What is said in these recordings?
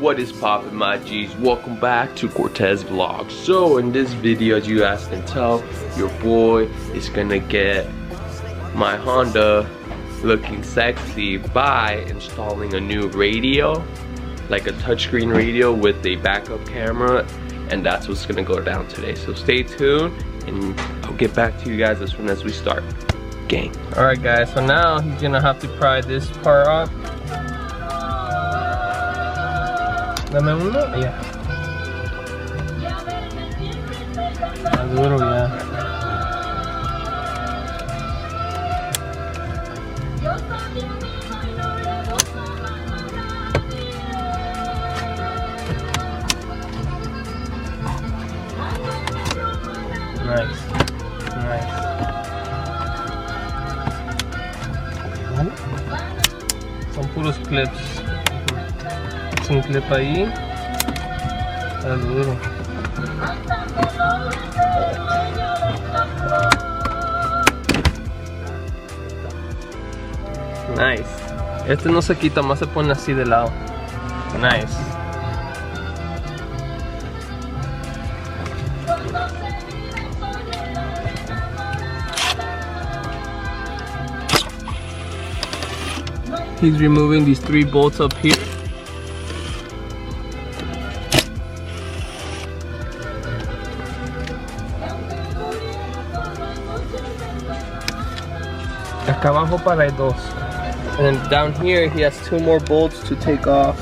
what is poppin', my G's? Welcome back to Cortes Vlogs. So in this video, as you guys can tell, your boy is gonna get my Honda looking sexy by installing a new radio, like a touchscreen radio with a backup camera, and that's what's gonna go down today. So stay tuned and I'll get back to you guys as soon as we start. Gang. Alright guys, so now he's gonna have to pry this part off. Dame uno, ya. Más duro ya. Nice, nice. ¿Vale? Son puros clips. Es un clip ahí. Está duro. Nice. Este no se quita, más se pone así de lado. Nice. He's removing these 3 bolts up here. Acá abajo para hay 2. And then down here he has 2 more bolts to take off.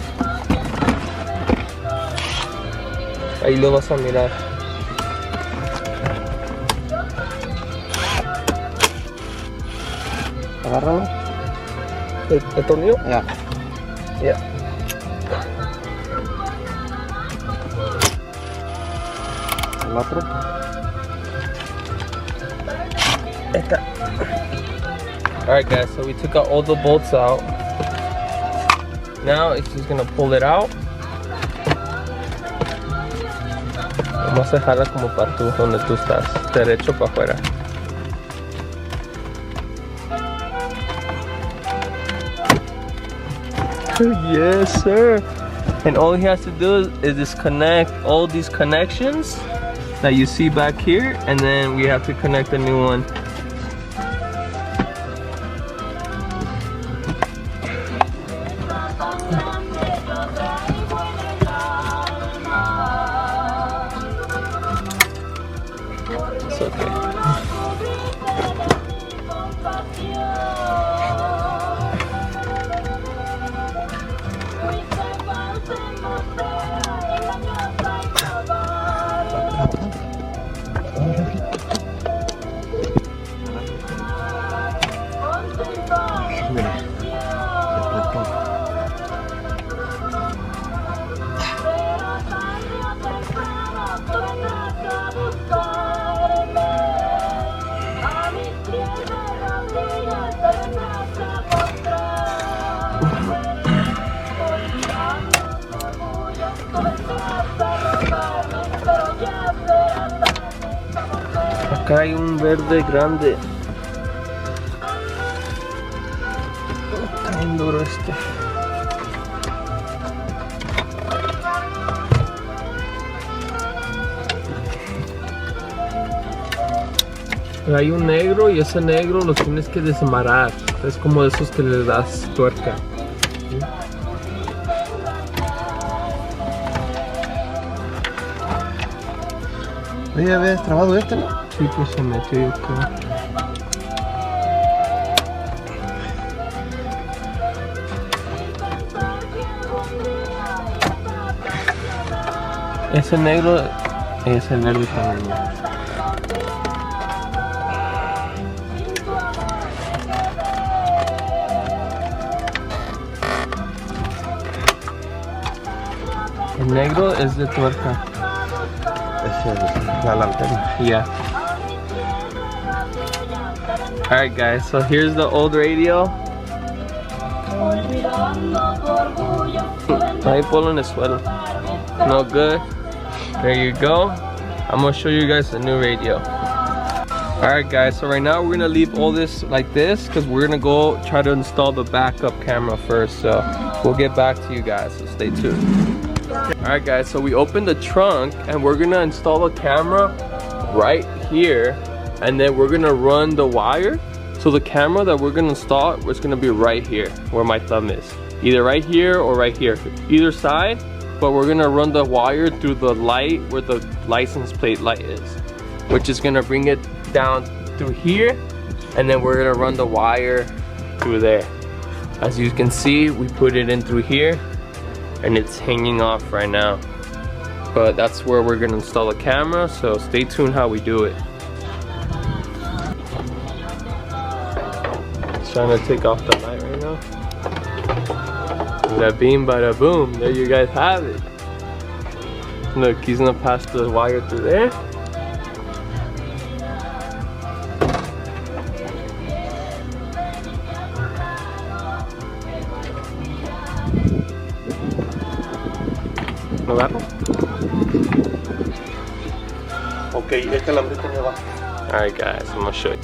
Ahí lo vas a mirar. Agárralo. ¿El tornillo? Ya. Ya. El otro. Esta. Alright guys, so we took out all the bolts out. Now it's just gonna pull it out. Vamos a dejarla como para tú, donde tú estás, derecho para afuera. Yes sir. And all he has to do is disconnect all these connections that you see back here, and then we have to connect a new one. It's okay. Acá hay un verde grande. Está bien duro este. Pero hay un negro y ese negro lo tienes que desmarar. Es como de esos que le das tuerca. Oye, ¿habías trabado este, no? Sí, pues se metió, yo creo. Ese negro es el verde también. El negro es de tuerca. La lanterna. Yeah. Alright guys, so here's the old radio. Ahí ponlo en el suelo. No good. There you go. I'm gonna show you guys the new radio. Alright guys, so right now we're gonna leave all this like this because we're gonna go try to install the backup camera first. So we'll get back to you guys, so stay tuned. Alright guys, so we opened the trunk and we're gonna install a camera right here, and then we're gonna run the wire. So the camera that we're gonna install is gonna be right here where my thumb is, either right here or right here, either side. But we're gonna run the wire through the light where the license plate light is, which is gonna bring it down through here, and then we're gonna run the wire through there. As you can see, we put it in through here and it's hanging off right now, but that's where we're gonna install the camera, so stay tuned how we do it. Trying to take off the light right now. Bada beam, bada boom. There you guys have it. Look, he's gonna pass the wire through there. ¿Lo agarro? Okay, este alambrito me va. Alright guys, I'm gonna show you.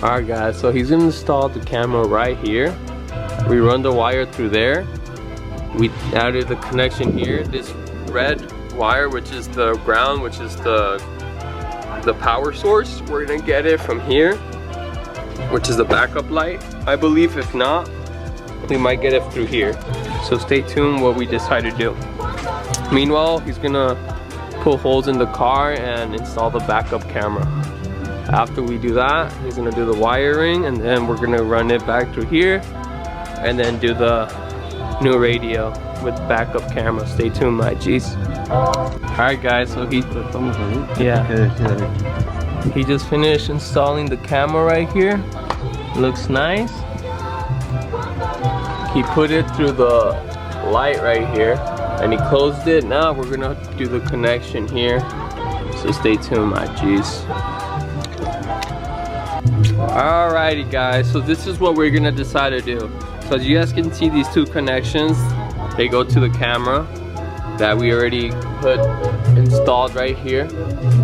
Alright guys, so he's gonna install the camera right here. We run the wire through there. We added the connection here. This red wire, which is the ground, which is the power source, we're gonna get it from here, which is the backup light, I believe. If not, we might get it through here. So stay tuned what we decide to do. Meanwhile, he's gonna pull holes in the car and install the backup camera. After we do that, he's gonna do the wiring, and then we're gonna run it back through here and then do the new radio with backup camera. Stay tuned, my G's. Alright guys, so he just finished installing the camera right here. Looks nice. He put it through the light right here and he closed it. Now we're gonna do the connection here, so stay tuned, my G's. Alrighty guys, so this is what we're gonna decide to do. So as you guys can see, these two connections, they go to the camera that we already put installed right here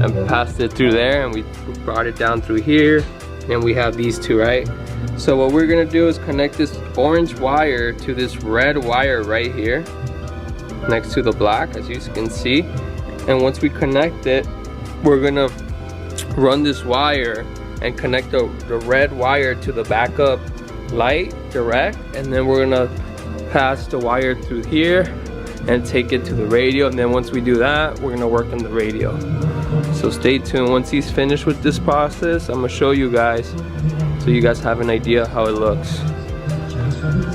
and passed it through there, and we brought it down through here, and we have these two, right? So what we're gonna do is connect this orange wire to this red wire right here next to the black, as you can see. And once we connect it, we're gonna run this wire and connect the red wire to the backup light direct, and then we're gonna pass the wire through here and take it to the radio. And then once we do that, we're gonna work on the radio. So stay tuned. Once he's finished with this process, I'm gonna show you guys so you guys have an idea how it looks.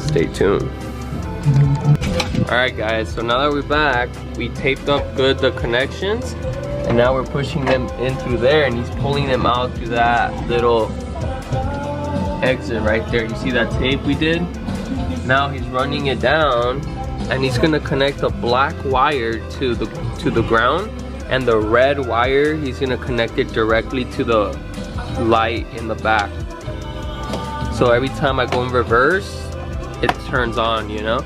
Stay tuned. Alright guys, so now that we're back, we taped up good the connections, and now we're pushing them in through there, and he's pulling them out through that little exit right there. You see that tape we did? Now he's running it down, and he's gonna connect the black wire to the ground, and the red wire he's gonna connect it directly to the light in the back. So every time I go in reverse, it turns on, you know?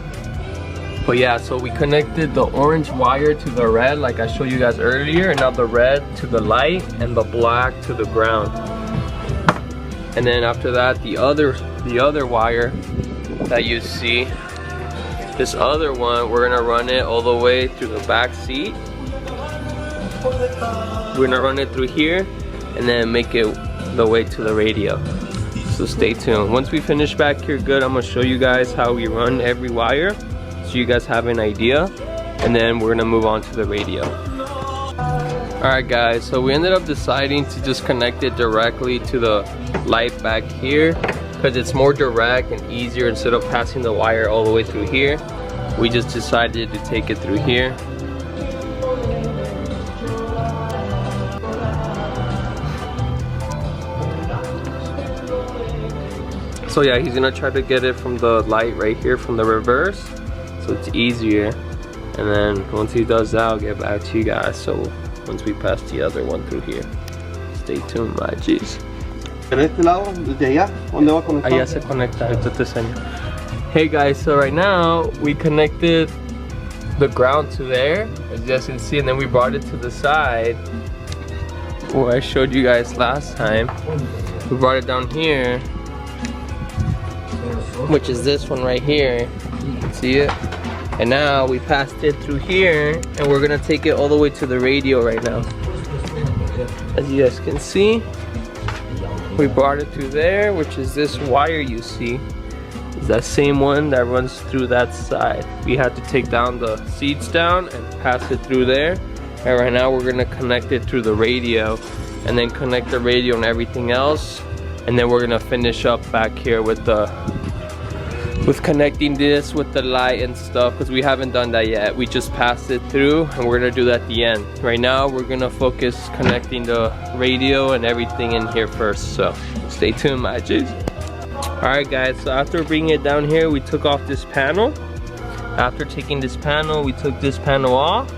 But yeah, so we connected the orange wire to the red like I showed you guys earlier, and now the red to the light and the black to the ground. And then after that, the other wire that you see, this other one, we're gonna run it all the way through the back seat. We're gonna run it through here and then make it the way to the radio. So stay tuned. Once we finish back here good, I'm gonna show you guys how we run every wire, so you guys have an idea, and then we're gonna move on to the radio. Alright guys, so we ended up deciding to just connect it directly to the light back here because it's more direct and easier. Instead of passing the wire all the way through here, we just decided to take it through here. So yeah, he's gonna try to get it from the light right here from the reverse, so it's easier. And then once he does that, I'll get back to you guys. So once we pass the other one through here, stay tuned, my G's. ¿En este lado, desde allá? ¿Dónde va conectado? Allá se conecta, ahorita te enseño. Hey guys, so right now we connected the ground to there, as you guys can see, and then we brought it to the side where I showed you guys last time. We brought it down here, which is this one right here. You can see it. And now we passed it through here, and we're gonna take it all the way to the radio right now. As you guys can see, we brought it through there, which is this wire you see. It's that same one that runs through that side. We had to take down the seats down and pass it through there. And right now we're gonna connect it through the radio, and then connect the radio and everything else. And then we're gonna finish up back here with connecting this with the light and stuff, because we haven't done that yet. We just passed it through, and we're gonna do that at the end. Right now we're gonna focus connecting the radio and everything in here first, so stay tuned, my G's. Alright guys, so after bringing it down here, we took off this panel. After taking this panel, we took this panel off,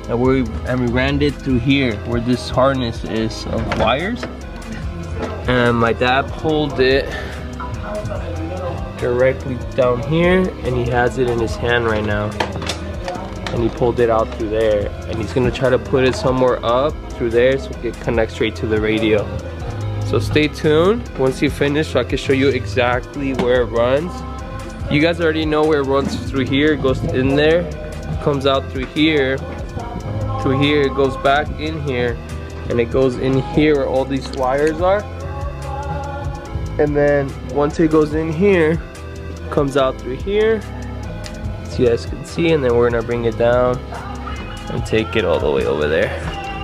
and we ran it through here where this harness is of wires. And my dad pulled it directly down here, and he has it in his hand right now, and he pulled it out through there, and he's gonna try to put it somewhere up through there so it connects straight to the radio. So stay tuned. Once you finish, so I can show you exactly where it runs. You guys already know where it runs through here. It goes in there, comes out through here, it goes back in here, and it goes in here where all these wires are. And then once it goes in here, comes out through here, so you guys can see, and then we're gonna bring it down and take it all the way over there.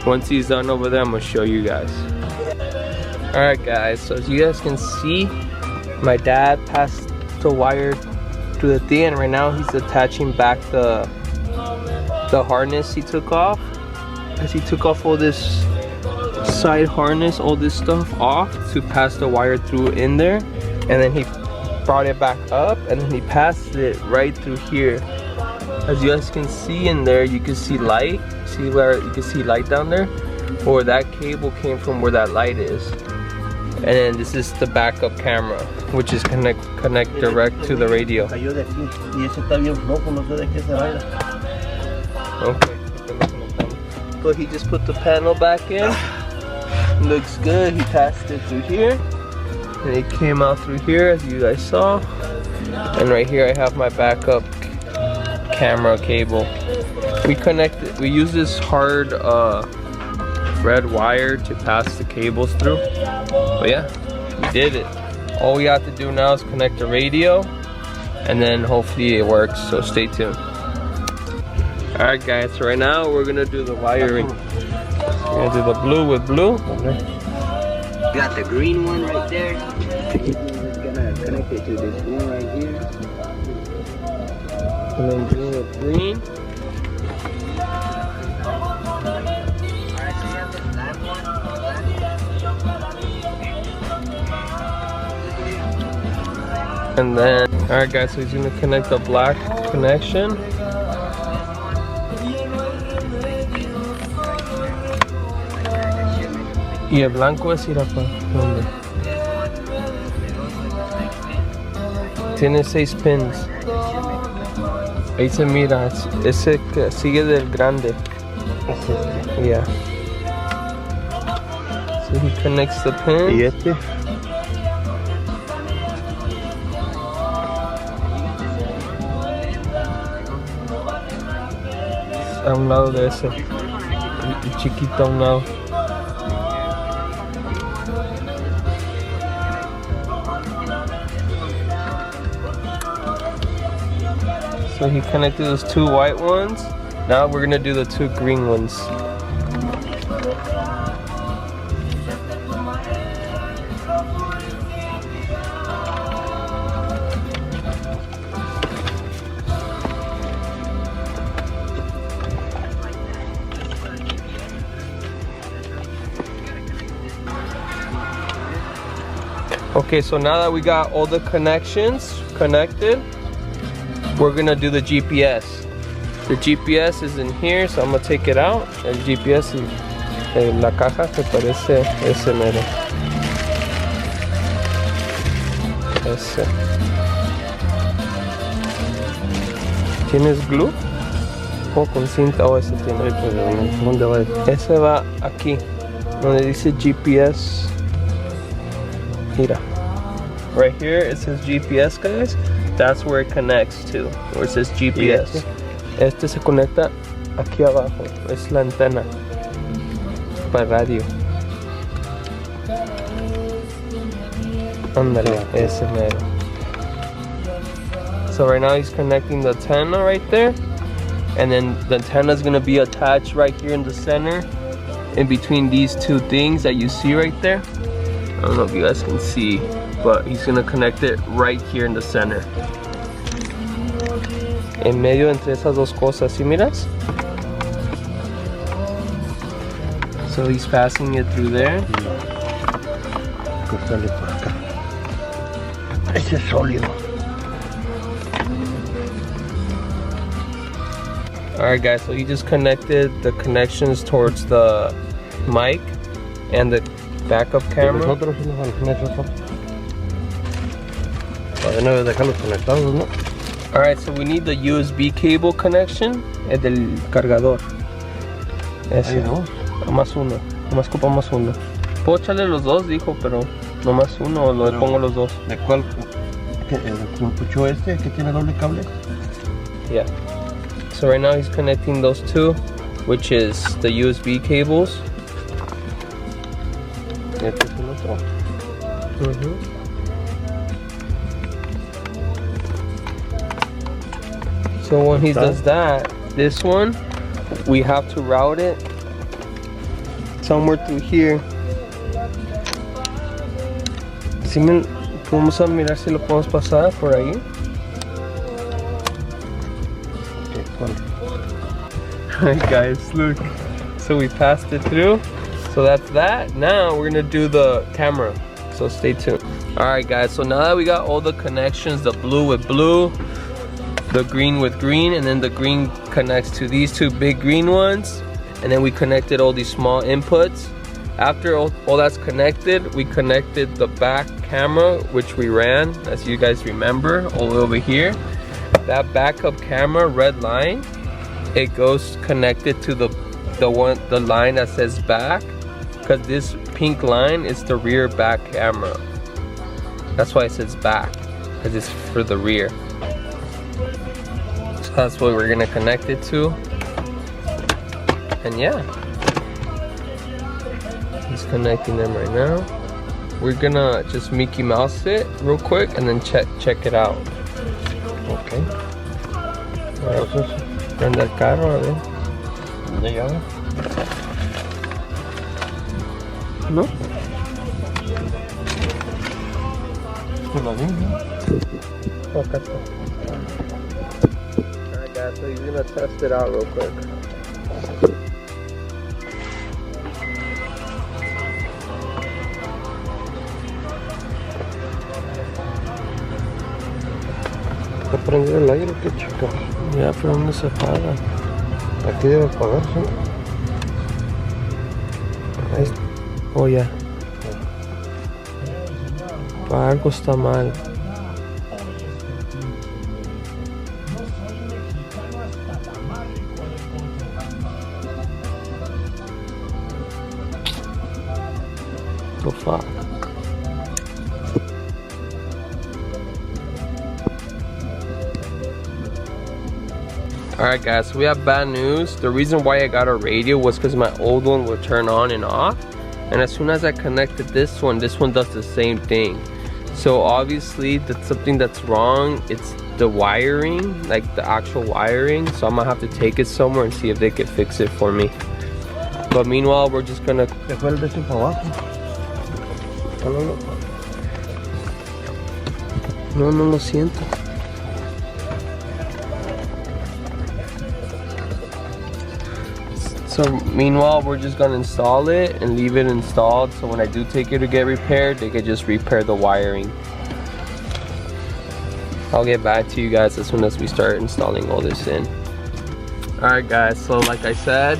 Once he's done over there, I'm gonna show you guys. Alright guys, so as you guys can see, my dad passed the wire to the thing, and right now he's attaching back the harness he took off. As he took off all this side harness, all this stuff off to pass the wire through in there, and then he brought it back up, and then he passed it right through here. As you guys can see in there, you can see light. See where you can see light down there, or that cable came from where that light is. And then this is the backup camera, which is connect direct to the radio. Okay. So he just put the panel back in. Looks good. He passed it through here, and it came out through here, as you guys saw. And right here I have my backup camera cable. We use this hard red wire to pass the cables through. But yeah, we did it. All we have to do now is connect the radio, and then hopefully it works, so stay tuned. Alright guys, so right now we're gonna do the wiring. We're gonna do the blue with blue. You got the green one right there. We're gonna connect it to this one right here. And then green with green. And then, alright guys, so he's gonna connect the black connection. Y el blanco es ir a dónde. Tiene 6 pins. Ahí se mira, ese que sigue del grande. Yeah. So he connects the pins. Y este. A un lado de ese. El chiquito a un lado. So he connected those 2 white ones. Now we're gonna do the 2 green ones. Okay, so now that we got all the connections connected, we're gonna do the GPS. The GPS is in here, so I'm gonna take it out. El GPS es en la caja que parece ese mero. Ese. ¿Tienes glue? O con cinta, o ese tiene. ¿Dónde va? Ese va aquí, donde dice GPS. Mira. Right here it says GPS, guys. That's where it connects to, where it says GPS. Este se conecta aquí abajo, es la antena para radio. Ándale, ese mero. So right now he's connecting the antenna right there, and then the antenna is gonna be attached right here in the center, in between these two things that you see right there. I don't know if you guys can see, but he's gonna connect it right here in the center. En medio entre esas dos cosas, ¿sí miras? So he's passing it through there. Cortarle por acá. Ese es sólido. Alright guys, so he just connected the connections towards the mic and the backup camera. Nosotros sí nos van a poner eso. Para no dejarlos conectados, ¿no? Alright, so we need the USB cable connection, el del cargador. Ese. Hay dos. Nomás uno, nomás ocupamos uno. Puedo echarle los dos, dijo, pero nomás uno o le pongo los dos. ¿De cuál? ¿El pucho este que tiene doble cable? Yeah. So right now he's connecting those two, which is the USB cables. Este es el otro. So when he does that, this one, we have to route it somewhere through here. Si vamos a mirar si lo podemos pasar por ahí. Alright guys, look. So we passed it through. So that's that. Now we're gonna do the camera. So stay tuned. Alright guys, so now that we got all the connections, the blue with blue, the green with green, and then the green connects to these two big green ones, and then we connected all these small inputs. After all that's connected, we connected the back camera, which we ran, as you guys remember, all the way over here. That backup camera, red line, it goes connected to the line that says back, because this pink line is the rear back camera. That's why it says back, because it's for the rear. So that's what we're gonna connect it to. And yeah, he's connecting them right now. We're gonna just Mickey Mouse it real quick and then check it out. Okay. Prende el carro, a ver. ¿De llave? ¿No? Pues lo mismo. Acá está. Alright guys, so he's gonna test it out real quick. Está prendido el aire, qué chica. Ya, pero ¿dónde se apaga? Aquí debe apagarse. Ahí está. Oh, ya. Algo está mal. Oh, fuck. Alright guys, so we have bad news. The reason why I got a radio was because my old one would turn on and off, and as soon as I connected this one does the same thing. So obviously that's something that's wrong. It's the wiring, like the actual wiring. So I'm gonna have to take it somewhere and see if they could fix it for me. But meanwhile, we're just gonna... ¿Te fue el de ese para abajo? No lo siento. So meanwhile, we're just gonna install it and leave it installed, so when I do take it to get repaired, they can just repair the wiring. I'll get back to you guys as soon as we start installing all this in. Alright guys, so like I said,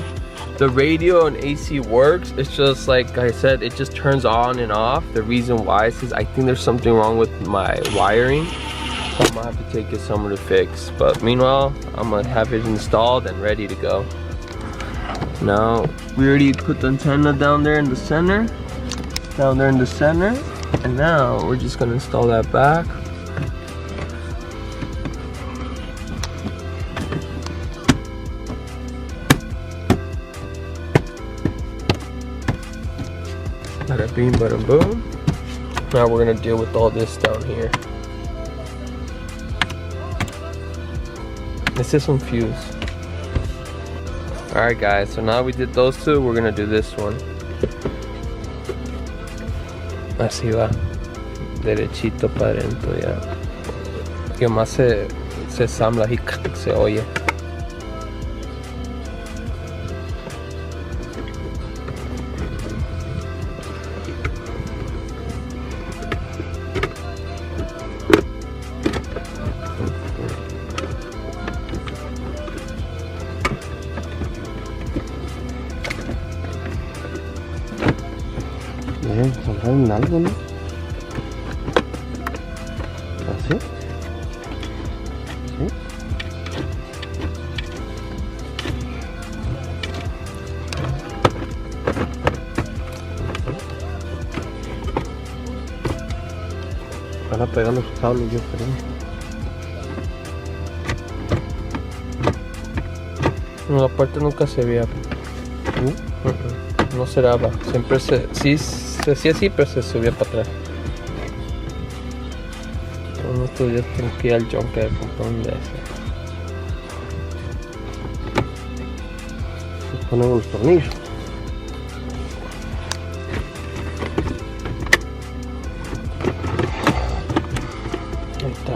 the radio and AC works. It's just like I said, it just turns on and off. The reason why is because I think there's something wrong with my wiring, so I'm gonna have to take it somewhere to fix. But meanwhile, I'm gonna have it installed and ready to go. Now, we already put the antenna down there in the center, and now we're just gonna install that back. Bada bing, bada boom. Now we're gonna deal with all this down here. This is some fuse. Alright guys, so now we did those two, we're gonna do this one. Así va. Derechito para adentro ya. Que más se ensambla y se oye. Saldrán algo, ¿no? ¿Así? ¿Sí? Van a pegar los cables, yo creo. No, la parte nunca se veía. No cerraba. Siempre se hacía así, pero se subía para atrás. Uno todavía tengo que ir al Junker a comprar un de ese. Ponemos los tornillos. Ahí está.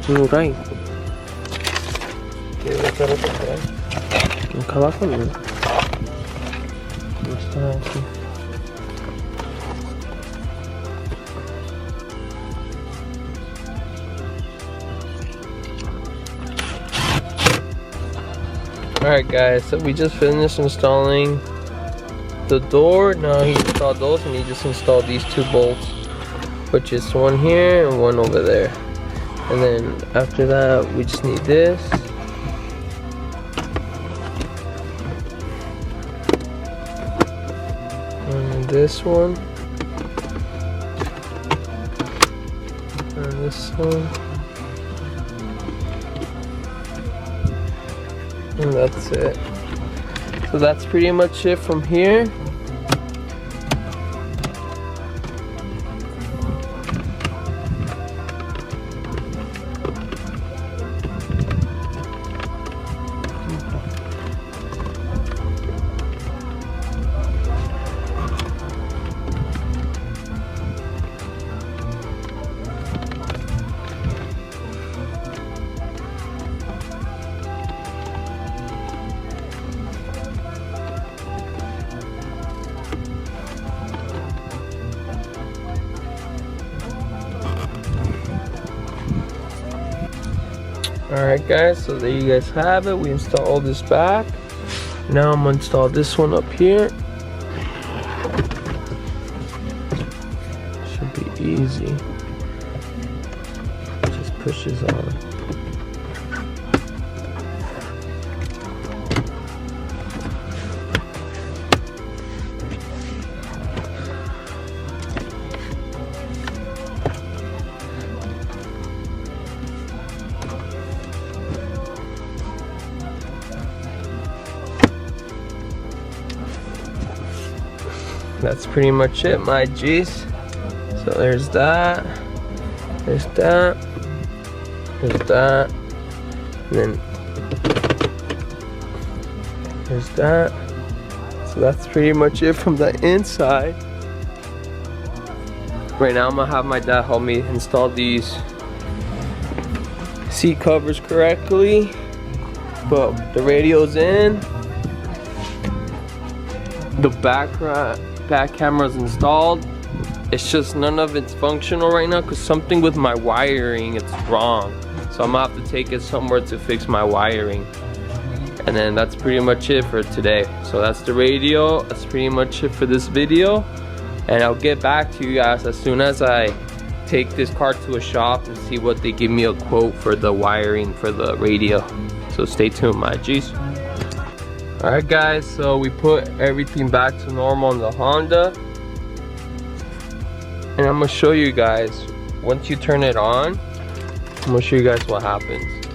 Murai. Debe estar otro por ahí. Acá abajo no. No está aquí. Alright guys, so we just finished installing the door. Now he installed those and he just installed these two bolts, which is one here and one over there. And then after that, we just need this. And this one. And this one. And that's it. So that's pretty much it from here. Alright guys, so there you guys have it. We installed all this back. Now I'm gonna install this one up here. Should be easy. Just pushes on. That's pretty much it, my G's. So there's that, there's that, there's that, and then there's that. So that's pretty much it from the inside. Right now I'm gonna have my dad help me install these seat covers correctly. But the radio's in. The back camera's installed. It's just none of it's functional right now because something with my wiring, it's wrong. So I'm gonna have to take it somewhere to fix my wiring. And then that's pretty much it for today. So that's the radio. That's pretty much it for this video. And I'll get back to you guys as soon as I take this car to a shop and see what they give me a quote for the wiring for the radio. So stay tuned, my G's. Alright guys, so we put everything back to normal on the Honda. And I'm gonna show you guys, once you turn it on, I'm gonna show you guys what happens.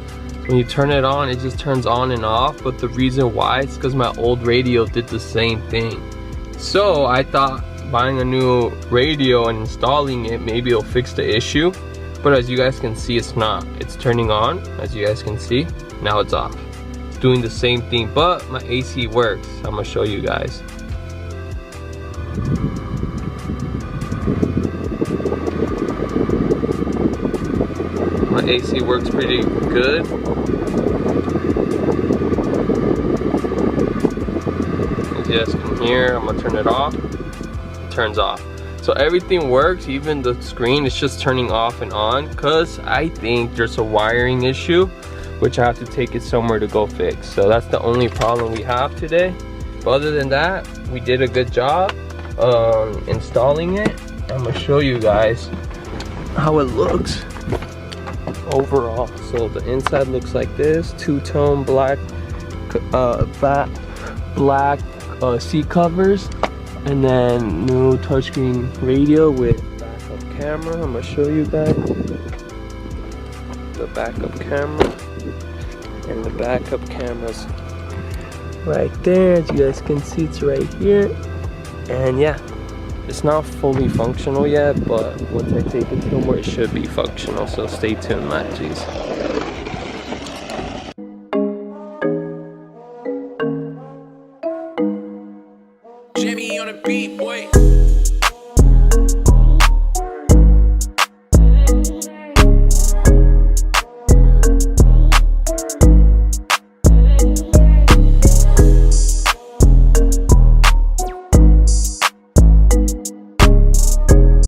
When you turn it on, it just turns on and off, but the reason why is because my old radio did the same thing. So I thought buying a new radio and installing it, maybe it'll fix the issue. But as you guys can see, it's not. It's turning on, as you guys can see. Now it's off. It's doing the same thing, but my AC works. I'm gonna show you guys. My AC works pretty good. As you guys can hear, I'm gonna turn it off. It turns off. So everything works, even the screen is just turning off and on, because I think there's a wiring issue, which I have to take it somewhere to go fix. So that's the only problem we have today. But other than that, we did a good job installing it. I'm gonna show you guys how it looks overall. So the inside looks like this, two-tone black seat covers, and then new touchscreen radio with backup camera. I'm gonna show you guys the backup camera, and the backup camera's right there. As you guys can see, it's right here. And yeah, it's not fully functional yet, but once I take it somewhere, it should be functional. So stay tuned, my G's. Jimmy on a beat, boy.